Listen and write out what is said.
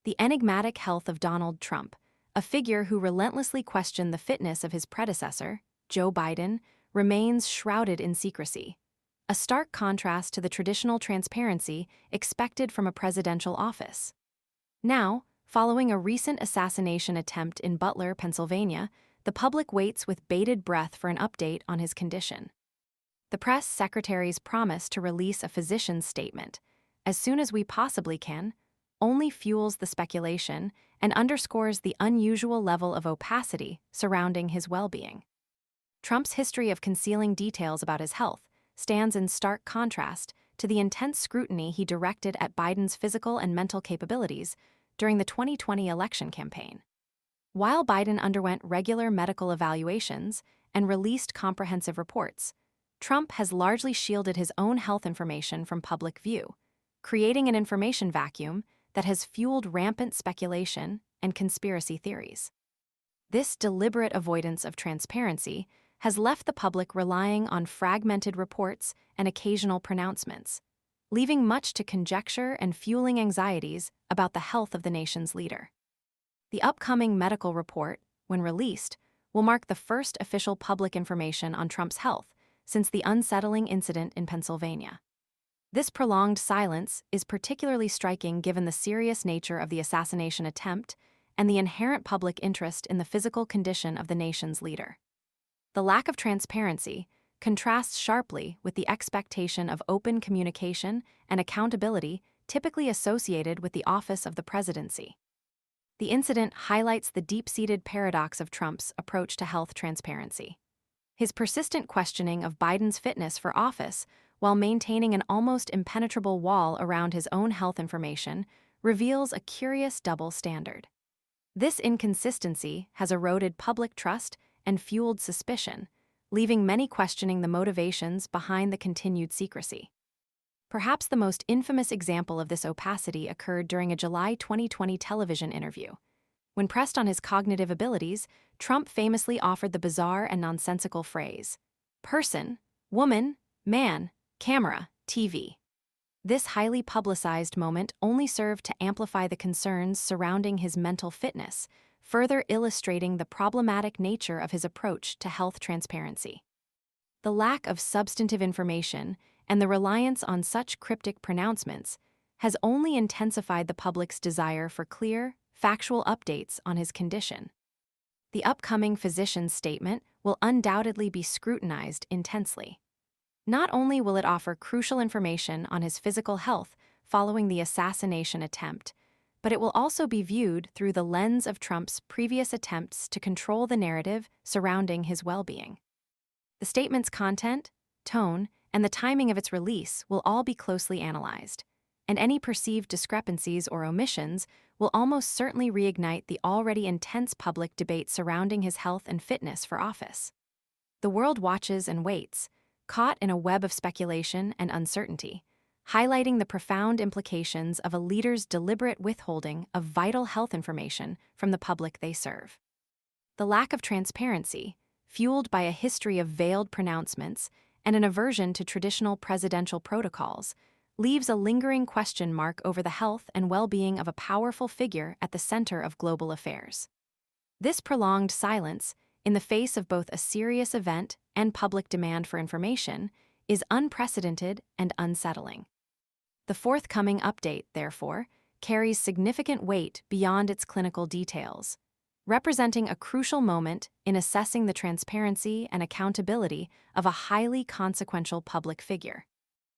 The enigmatic health of Donald Trump, a figure who relentlessly questioned the fitness of his predecessor, Joe Biden, remains shrouded in secrecy. A stark contrast to the traditional transparency expected from a presidential office. Now, following a recent assassination attempt in Butler, Pennsylvania, the public waits with bated breath for an update on his condition. The press secretary's promise to release a physician's statement, as soon as we possibly can, only fuels the speculation and underscores the unusual level of opacity surrounding his well-being. Trump's history of concealing details about his health stands in stark contrast to the intense scrutiny he directed at Biden's physical and mental capabilities during the 2020 election campaign. While Biden underwent regular medical evaluations and released comprehensive reports, Trump has largely shielded his own health information from public view, creating an information vacuum that has fueled rampant speculation and conspiracy theories. This deliberate avoidance of transparency has left the public relying on fragmented reports and occasional pronouncements, leaving much to conjecture and fueling anxieties about the health of the nation's leader. The upcoming medical report, when released, will mark the first official public information on Trump's health since the unsettling incident in Pennsylvania. This prolonged silence is particularly striking given the serious nature of the assassination attempt and the inherent public interest in the physical condition of the nation's leader. The lack of transparency contrasts sharply with the expectation of open communication and accountability typically associated with the office of the presidency. The incident highlights the deep-seated paradox of Trump's approach to health transparency. His persistent questioning of Biden's fitness for office while maintaining an almost impenetrable wall around his own health information reveals a curious double standard. This inconsistency has eroded public trust and fueled suspicion, leaving many questioning the motivations behind the continued secrecy. Perhaps the most infamous example of this opacity occurred during a July 2020 television interview. When pressed on his cognitive abilities, Trump famously offered the bizarre and nonsensical phrase, "person, woman, man, camera, TV." This highly publicized moment only served to amplify the concerns surrounding his mental fitness, further illustrating the problematic nature of his approach to health transparency. The lack of substantive information and the reliance on such cryptic pronouncements has only intensified the public's desire for clear, factual updates on his condition. The upcoming physician's statement will undoubtedly be scrutinized intensely. Not only will it offer crucial information on his physical health following the assassination attempt, but it will also be viewed through the lens of Trump's previous attempts to control the narrative surrounding his well-being. The statement's content, tone, and the timing of its release will all be closely analyzed, and any perceived discrepancies or omissions will almost certainly reignite the already intense public debate surrounding his health and fitness for office. The world watches and waits, caught in a web of speculation and uncertainty, highlighting the profound implications of a leader's deliberate withholding of vital health information from the public they serve. The lack of transparency, fueled by a history of veiled pronouncements and an aversion to traditional presidential protocols, leaves a lingering question mark over the health and well-being of a powerful figure at the center of global affairs. This prolonged silence, in the face of both a serious event and public demand for information, is unprecedented and unsettling. The forthcoming update, therefore, carries significant weight beyond its clinical details, representing a crucial moment in assessing the transparency and accountability of a highly consequential public figure.